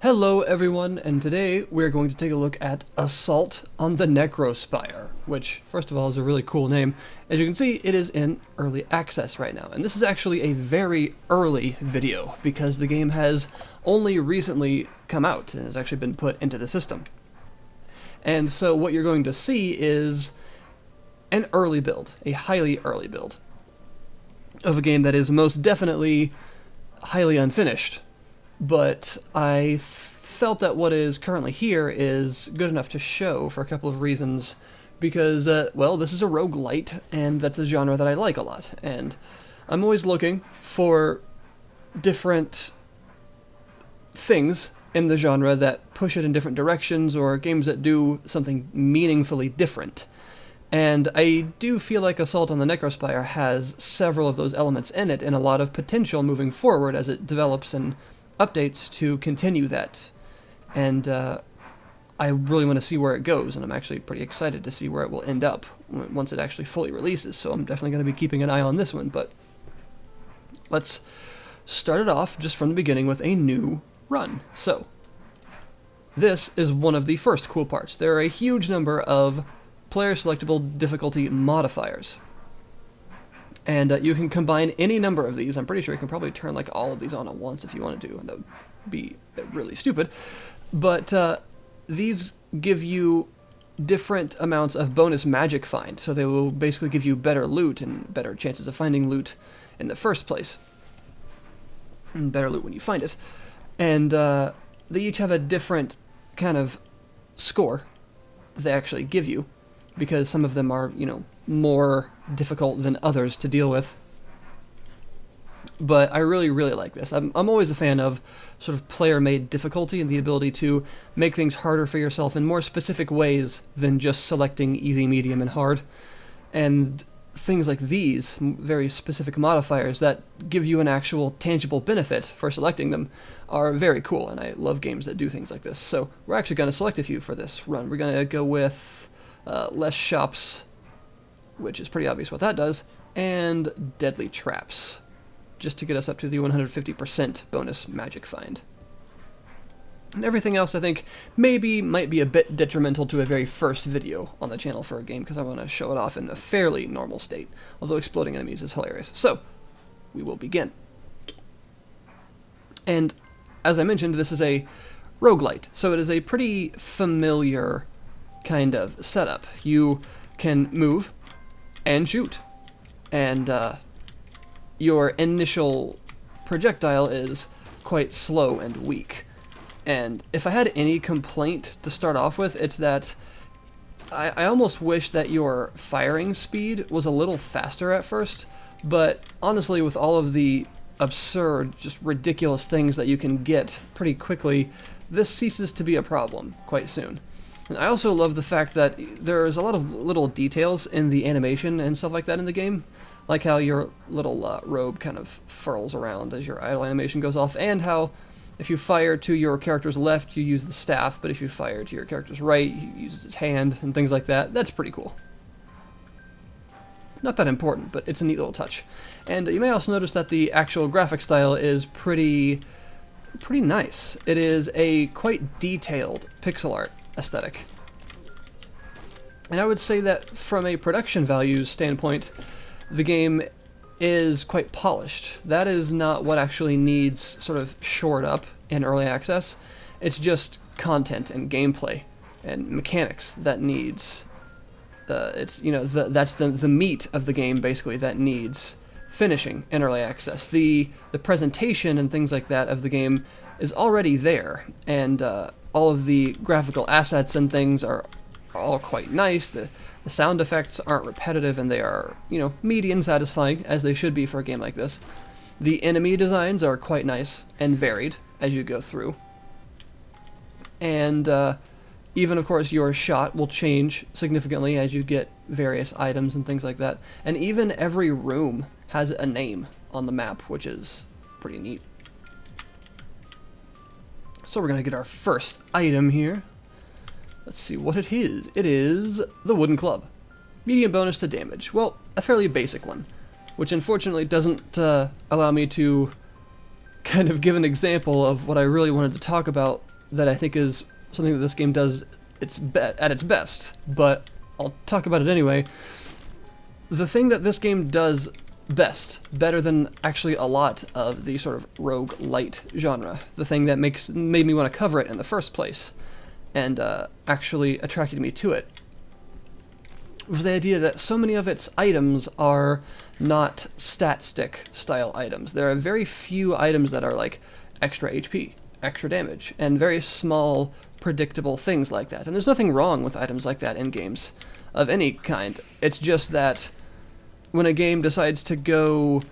Hello everyone, and today we're going to take a look at Assault on the Necrospire, which, first of all, is a really cool name. As you can see, it is in early access right now, and this is actually a very early video, because the game has only recently come out, and has actually been put into the system. And so what you're going to see is an early build, a highly early build, of a game that is most definitely highly unfinished. But I felt that what is currently here is good enough to show for a couple of reasons, because, well, this is a rogue-lite, and that's a genre that I like a lot, and I'm always looking for different things in the genre that push it in different directions, or games that do something meaningfully different. And I do feel like Assault on the Necrospire has several of those elements in it, and a lot of potential moving forward as it develops and updates to continue that. And I really want to see where it goes, and I'm actually pretty excited to see where it will end up once it actually fully releases, so I'm definitely going to be keeping an eye on this one. But let's start it off just from the beginning with a new run. So this is one of the first cool parts. There are a huge number of player selectable difficulty modifiers, and you can combine any number of these. I'm pretty sure you can probably turn like all of these on at once if you wanted to, and that would be really stupid. But these give you different amounts of bonus magic find, so they will basically give you better loot and better chances of finding loot in the first place, and better loot when you find it. And they each have a different kind of score that they actually give you, because some of them are, you know, more difficult than others to deal with. But I really like this. I'm always a fan of sort of player-made difficulty and the ability to make things harder for yourself in more specific ways than just selecting easy, medium, and hard. And things like these, very specific modifiers that give you an actual tangible benefit for selecting them, are very cool, and I love games that do things like this. So we're actually going to select a few for this run. We're going to go with less shops, which is pretty obvious what that does, and deadly traps, just to get us up to the 150% bonus magic find. And everything else, I think, might be a bit detrimental to a very first video on the channel for a game, because I want to show it off in a fairly normal state, although exploding enemies is hilarious. So, we will begin. And, as I mentioned, this is a roguelite, so it is a pretty familiar kind of setup. You can move and shoot, and your initial projectile is quite slow and weak. And if I had any complaint to start off with, it's that I almost wish that your firing speed was a little faster at first, but honestly, with all of the absurd, just ridiculous things that you can get pretty quickly, this ceases to be a problem quite soon. And I also love the fact that there's a lot of little details in the animation and stuff like that in the game, like how your little robe kind of furls around as your idle animation goes off, and how if you fire to your character's left, you use the staff, but if you fire to your character's right, he uses his hand, and things like that. That's pretty cool. Not that important, but it's a neat little touch. And you may also notice that the actual graphic style is pretty nice. It is a quite detailed pixel art aesthetic. And I would say that from a production values standpoint, the game is quite polished. That is not what actually needs sort of shored up in early access. It's just content and gameplay and mechanics that needs that's the meat of the game, basically, that needs finishing in early access. The presentation and things like that of the game is already there, and all of the graphical assets and things are all quite nice. The sound effects aren't repetitive, and they are, you know, medium satisfying, as they should be for a game like this. The enemy designs are quite nice and varied as you go through. And even, of course, your shot will change significantly as you get various items and things like that. And even every room has a name on the map, which is pretty neat. So we're going to get our first item here. Let's see what it is. It is the wooden club. Medium bonus to damage. Well, a fairly basic one, which unfortunately doesn't allow me to kind of give an example of what I really wanted to talk about that I think is something that this game does at its best, but I'll talk about it anyway. The thing that this game does best, better than actually a lot of the sort of rogue-lite genre, the thing that made me want to cover it in the first place, and actually attracted me to it, was the idea that so many of its items are not stat stick style items. There are very few items that are like extra HP, extra damage, and very small, predictable things like that. And there's nothing wrong with items like that in games of any kind. It's just that when a game decides to go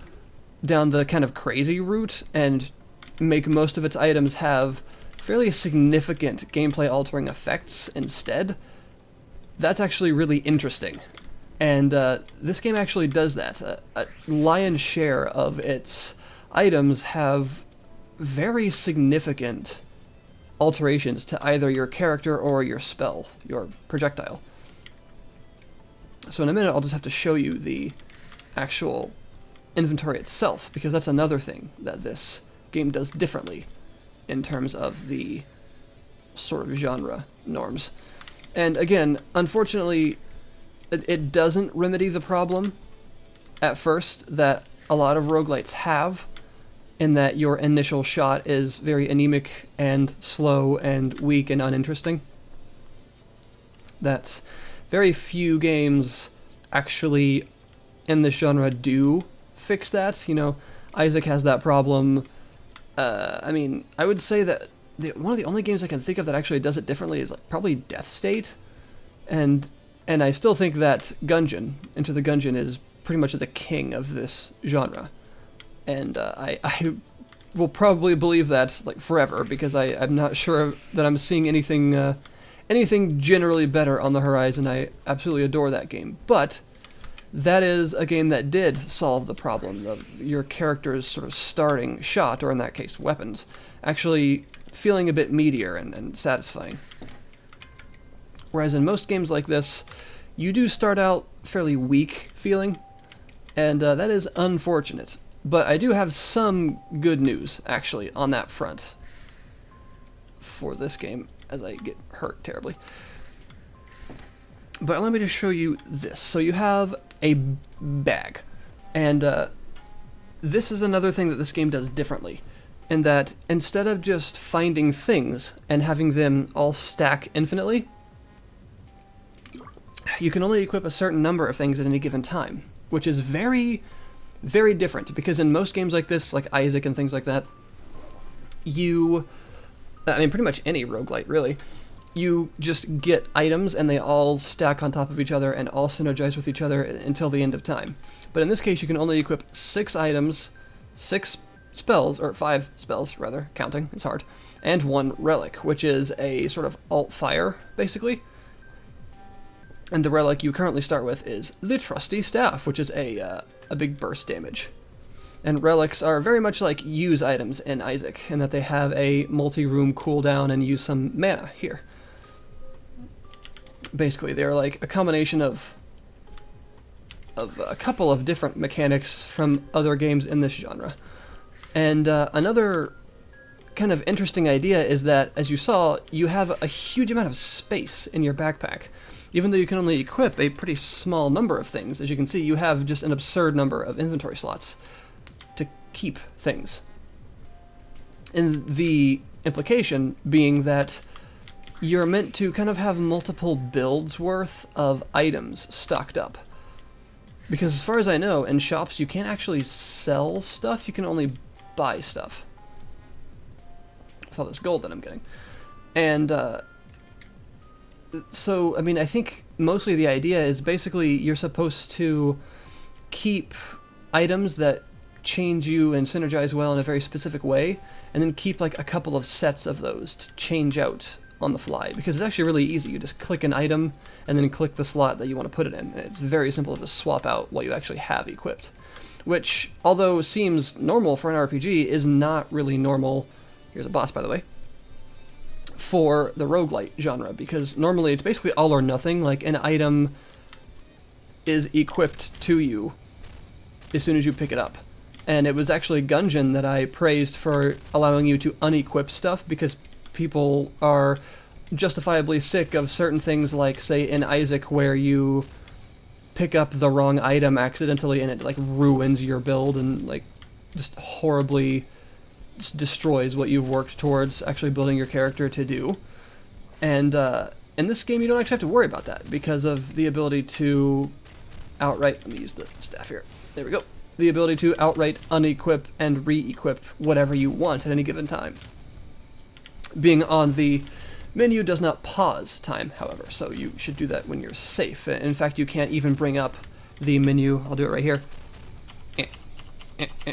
down the kind of crazy route and make most of its items have fairly significant gameplay altering effects instead, that's actually really interesting. And this game actually does that. A lion's share of its items have very significant alterations to either your character or your spell, your projectile. So in a minute I'll just have to show you the actual inventory itself, because that's another thing that this game does differently in terms of the sort of genre norms. And again, unfortunately, it doesn't remedy the problem at first that a lot of roguelites have, in that your initial shot is very anemic and slow and weak and uninteresting. That's very few games actually in this genre do fix that. You know, Isaac has that problem. I mean, I would say that one of the only games I can think of that actually does it differently is like probably Death State, and I still think that Gungeon, Into the Gungeon, is pretty much the king of this genre, and I will probably believe that like forever, because I'm not sure that I'm seeing anything generally better on the horizon. I absolutely adore that game, but that is a game that did solve the problem of your character's sort of starting shot, or in that case weapons, actually feeling a bit meatier and satisfying. Whereas in most games like this, you do start out fairly weak feeling, and that is unfortunate. But I do have some good news, actually, on that front for this game, as I get hurt terribly. But let me just show you this. So you have a bag, and this is another thing that this game does differently, in that instead of just finding things and having them all stack infinitely, you can only equip a certain number of things at any given time, which is very, very different, because in most games like this, like Isaac and things like that, I mean pretty much any roguelite really, you just get items and they all stack on top of each other and all synergize with each other until the end of time. But in this case, you can only equip 6 items, 6 spells, or 5 spells rather, counting, it's hard, and 1 relic, which is a sort of alt-fire, basically. And the relic you currently start with is the Trusty Staff, which is a big burst damage. And relics are very much like use items in Isaac, in that they have a multi-room cooldown and use some mana here. Basically, they're like a combination of a couple of different mechanics from other games in this genre. And another kind of interesting idea is that, as you saw, you have a huge amount of space in your backpack. Even though you can only equip a pretty small number of things, as you can see, you have just an absurd number of inventory slots to keep things. And the implication being that you're meant to kind of have multiple builds worth of items stocked up. Because as far as I know, in shops you can't actually sell stuff, you can only buy stuff. With all this gold that I'm getting. And so, I mean, I think mostly the idea is basically you're supposed to keep items that change you and synergize well in a very specific way, and then keep like a couple of sets of those to change out on the fly, because it's actually really easy. You just click an item and then click the slot that you want to put it in, and it's very simple to just swap out what you actually have equipped, which, although seems normal for an RPG, is not really normal. Here's a boss, by the way, for the roguelite genre, because normally it's basically all or nothing. Like, an item is equipped to you as soon as you pick it up. And it was actually Gungeon that I praised for allowing you to unequip stuff, because people are justifiably sick of certain things, like, say, in Isaac, where you pick up the wrong item accidentally and it, like, ruins your build and, like, just horribly just destroys what you've worked towards actually building your character to do. And in this game, you don't actually have to worry about that because of the ability to outright... Let me use the staff here. There we go. The ability to outright unequip and re-equip whatever you want at any given time. Being on the menu does not pause time, however, so you should do that when you're safe. In fact, you can't even bring up the menu. I'll do it right here. Yeah,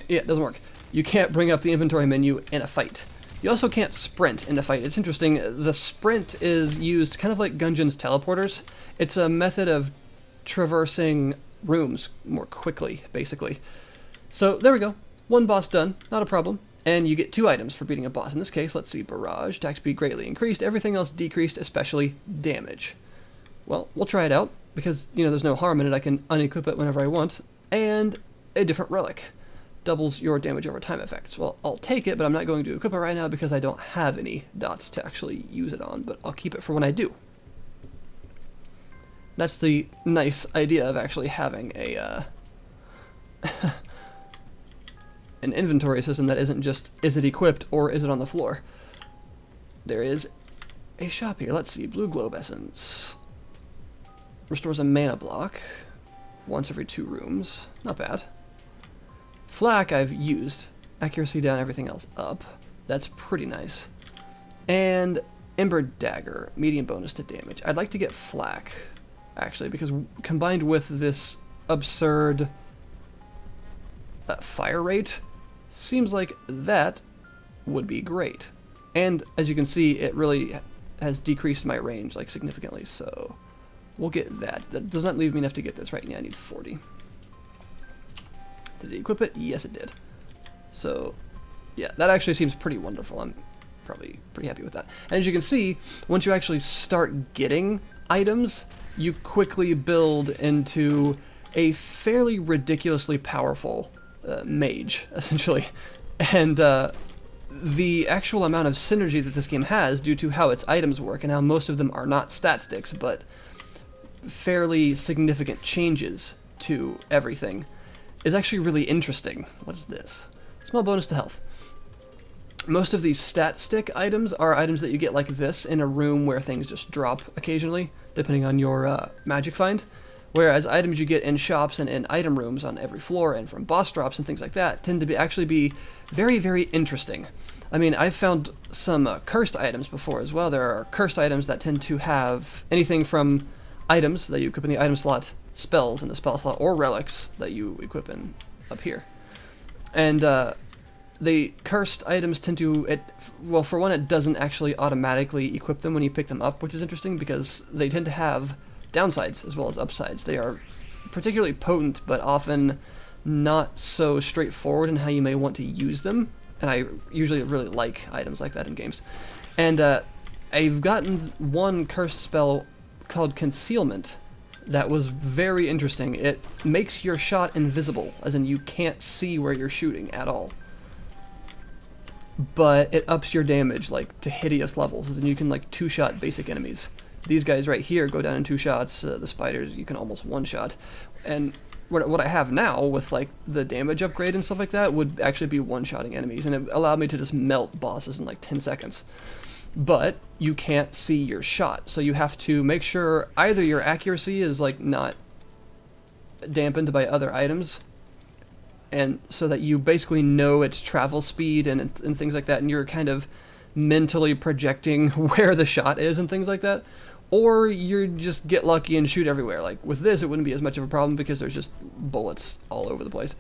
it doesn't work. You can't bring up the inventory menu in a fight. You also can't sprint in a fight. It's interesting. The sprint is used kind of like Gungeon's teleporters. It's a method of traversing rooms more quickly, basically. So there we go. One boss done. Not a problem. And you get 2 items for beating a boss. In this case, let's see, barrage, attack speed greatly increased, everything else decreased, especially damage. Well, we'll try it out, because, you know, there's no harm in it. I can unequip it whenever I want. And a different relic. Doubles your damage over time effects. Well, I'll take it, but I'm not going to equip it right now because I don't have any dots to actually use it on, but I'll keep it for when I do. That's the nice idea of actually having a an inventory system that isn't just, is it equipped or is it on the floor? There is a shop here. Let's see. Blue Globe Essence. Restores a mana block once every 2 rooms. Not bad. Flak I've used. Accuracy down, everything else up. That's pretty nice. And Ember Dagger. Medium bonus to damage. I'd like to get Flak, actually, because combined with this absurd fire rate, seems like that would be great. And as you can see, it really has decreased my range, like, significantly, so we'll get that. That does not leave me enough to get this right now. I need 40. Did it equip it? Yes, it did. So, yeah, that actually seems pretty wonderful. I'm probably pretty happy with that. And as you can see, once you actually start getting items, you quickly build into a fairly ridiculously powerful mage, essentially. And the actual amount of synergy that this game has, due to how its items work and how most of them are not stat sticks, but fairly significant changes to everything, is actually really interesting. What is this? Small bonus to health. Most of these stat stick items are items that you get like this in a room where things just drop occasionally, depending on your magic find. Whereas items you get in shops and in item rooms on every floor and from boss drops and things like that tend to actually be very, very interesting. I mean, I've found some cursed items before as well. There are cursed items that tend to have anything from items that you equip in the item slot, spells in the spell slot, or relics that you equip in up here. And the cursed items tend to, well, for one, it doesn't actually automatically equip them when you pick them up, which is interesting because they tend to have downsides as well as upsides. They are particularly potent, but often not so straightforward in how you may want to use them. And I usually really like items like that in games. And I've gotten one cursed spell called Concealment that was very interesting. It makes your shot invisible, as in you can't see where you're shooting at all. But it ups your damage, like, to hideous levels, as in you can, like, 2-shot basic enemies. These guys right here go down in 2 shots. The spiders you can almost 1-shot. And what I have now with, like, the damage upgrade and stuff like that would actually be 1-shotting enemies, and it allowed me to just melt bosses in like 10 seconds. But you can't see your shot, so you have to make sure either your accuracy is, like, not dampened by other items, and so that you basically know its travel speed and things like that, and you're kind of mentally projecting where the shot is and things like that. Or you just get lucky and shoot everywhere. Like with this, it wouldn't be as much of a problem because there's just bullets all over the place.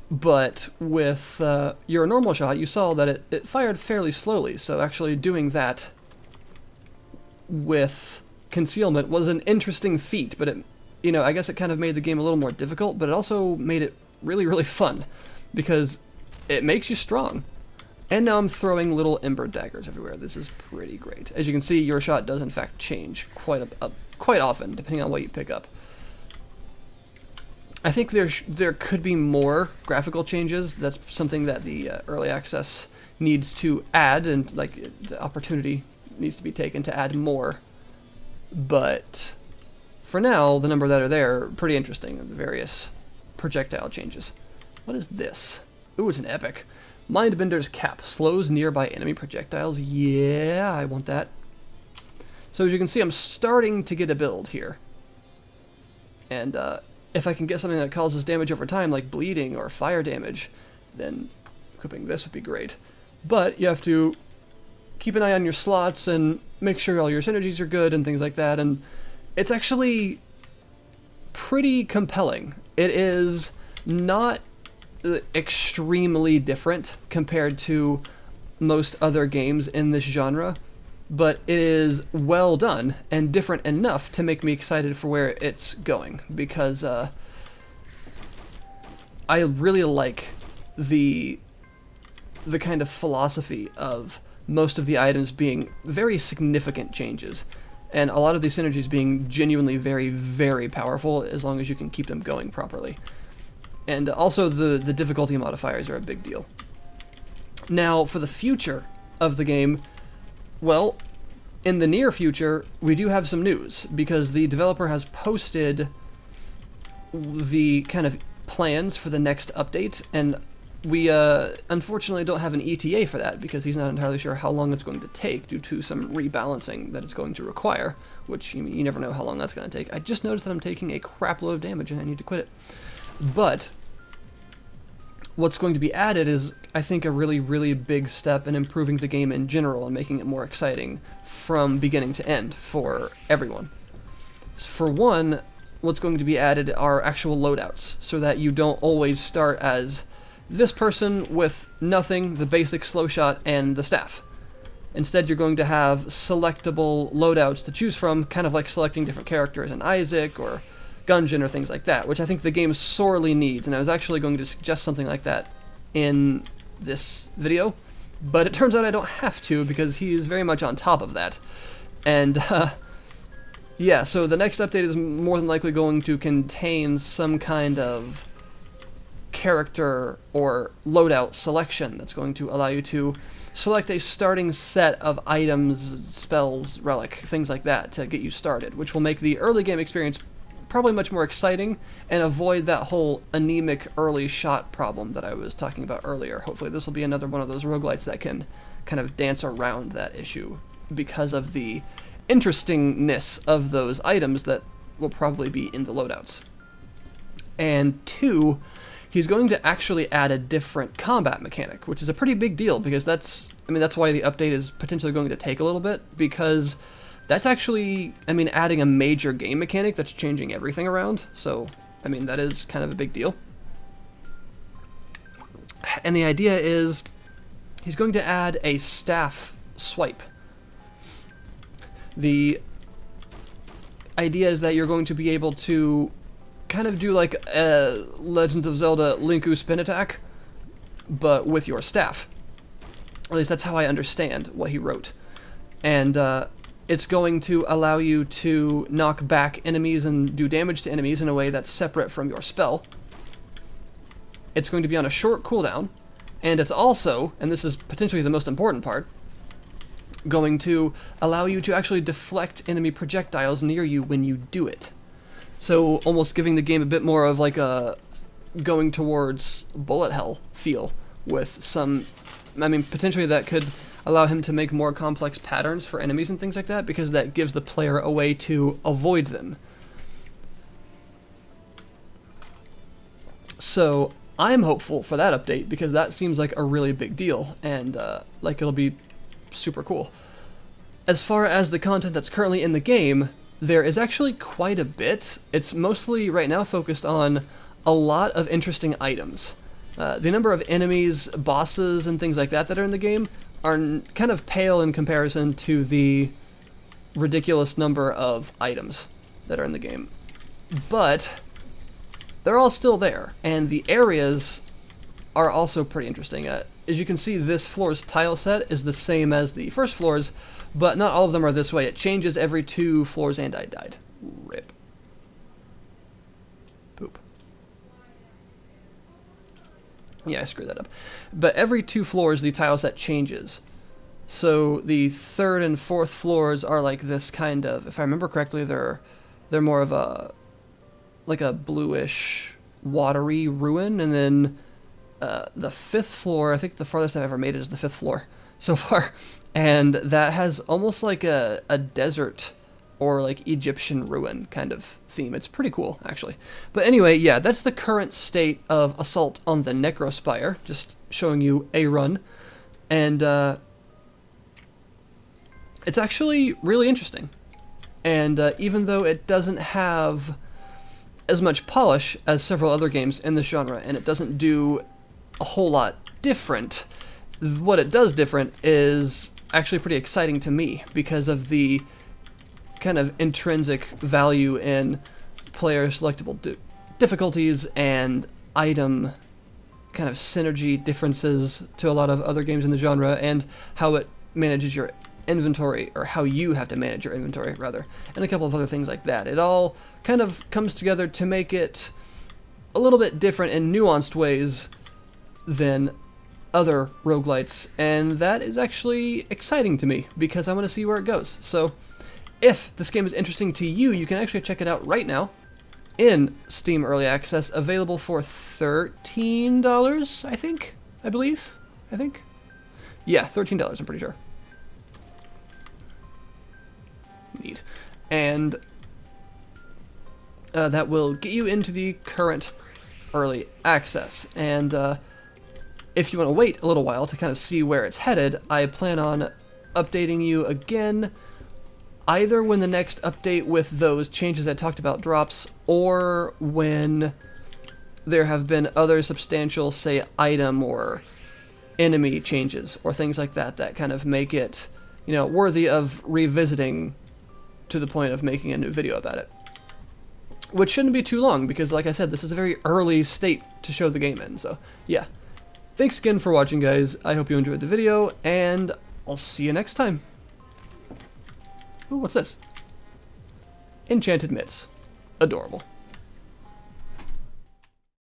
But with your normal shot, you saw that it fired fairly slowly. So actually doing that with concealment was an interesting feat. But it, you know, I guess it kind of made the game a little more difficult. But it also made it really, really fun because it makes you strong. And now I'm throwing little ember daggers everywhere. This is pretty great. As you can see, your shot does in fact change quite often, depending on what you pick up. I think there could be more graphical changes. That's something that the early access needs to add, and like the opportunity needs to be taken to add more. But for now, the number that are there are pretty interesting, the various projectile changes. What is this? Ooh, it's an epic. Mindbender's Cap slows nearby enemy projectiles. Yeah, I want that. So as you can see, I'm starting to get a build here. And if I can get something that causes damage over time, like bleeding or fire damage, then equipping this would be great. But you have to keep an eye on your slots and make sure all your synergies are good and things like that. And it's actually pretty compelling. It is not extremely different compared to most other games in this genre, but it is well done and different enough to make me excited for where it's going, because I really like the kind of philosophy of most of the items being very significant changes, and a lot of these synergies being genuinely very, very powerful as long as you can keep them going properly. And also the difficulty modifiers are a big deal. Now, for the future of the game, well, in the near future, we do have some news, because the developer has posted the kind of plans for the next update, and we unfortunately don't have an ETA for that, because he's not entirely sure how long it's going to take due to some rebalancing that it's going to require, which you never know how long that's going to take. I just noticed that I'm taking a crap load of damage and I need to quit it. But what's going to be added is, I think, a really, really big step in improving the game in general and making it more exciting from beginning to end for everyone. For one, what's going to be added are actual loadouts, so that you don't always start as this person with nothing, the basic slow shot, and the staff. Instead, you're going to have selectable loadouts to choose from, kind of like selecting different characters in Isaac or Gungeon or things like that, which I think the game sorely needs, and I was actually going to suggest something like that in this video, but it turns out I don't have to, because he is very much on top of that. And yeah, so the next update is more than likely going to contain some kind of character or loadout selection that's going to allow you to select a starting set of items, spells, relic, things like that to get you started, which will make the early game experience probably much more exciting and avoid that whole anemic early shot problem that I was talking about earlier. Hopefully this will be another one of those roguelites that can kind of dance around that issue because of the interestingness of those items that will probably be in the loadouts. And two, he's going to actually add a different combat mechanic, which is a pretty big deal, because that's why the update is potentially going to take a little bit, because that's actually, adding a major game mechanic that's changing everything around. So, that is kind of a big deal. And the idea is he's going to add a staff swipe. The idea is that you're going to be able to kind of do like a Legend of Zelda Linku spin attack, but with your staff. At least that's how I understand what he wrote. And it's going to allow you to knock back enemies and do damage to enemies in a way that's separate from your spell. It's going to be on a short cooldown, and it's also, and this is potentially the most important part, going to allow you to actually deflect enemy projectiles near you when you do it. So almost giving the game a bit more of like a going towards bullet hell feel, with some, potentially that could allow him to make more complex patterns for enemies and things like that, because that gives the player a way to avoid them. So I'm hopeful for that update, because that seems like a really big deal, and like it'll be super cool. As far as the content that's currently in the game, there is actually quite a bit. It's mostly right now focused on a lot of interesting items. The number of enemies, bosses, and things like that are in the game are kind of pale in comparison to the ridiculous number of items that are in the game. But they're all still there, and the areas are also pretty interesting. As you can see, this floor's tile set is the same as the first floor's, but not all of them are this way. It changes every 2 floors, and I died. Rip. Poop. Yeah, I screwed that up. But every 2 floors, the tile set changes. So the 3rd and 4th floors are like this kind of, if I remember correctly, they're more of a, like a bluish, watery ruin. And then the 5th floor, I think the farthest I've ever made it is the 5th floor so far. And that has almost like a desert or like Egyptian ruin kind of theme. It's pretty cool, actually. But anyway, yeah, that's the current state of Assault on the Necrospire, just showing you a run. And it's actually really interesting. And even though it doesn't have as much polish as several other games in this genre, and it doesn't do a whole lot different, what it does different is actually pretty exciting to me because of the kind of intrinsic value in player selectable difficulties and item kind of synergy differences to a lot of other games in the genre, and how it manages your inventory, or how you have to manage your inventory rather, and a couple of other things like that. It all kind of comes together to make it a little bit different in nuanced ways than other roguelites, and that is actually exciting to me because I want to see where it goes. So if this game is interesting to you, you can actually check it out right now in Steam Early Access, available for $13, I think? I believe? Yeah, $13, I'm pretty sure. Neat. And that will get you into the current Early Access. And if you want to wait a little while to kind of see where it's headed, I plan on updating you again either when the next update with those changes I talked about drops, or when there have been other substantial, say, item or enemy changes, or things like that, that kind of make it, you know, worthy of revisiting to the point of making a new video about it. Which shouldn't be too long, because like I said, this is a very early state to show the game in, so yeah. Thanks again for watching, guys. I hope you enjoyed the video, and I'll see you next time. Ooh, what's this? Enchanted mitts. Adorable.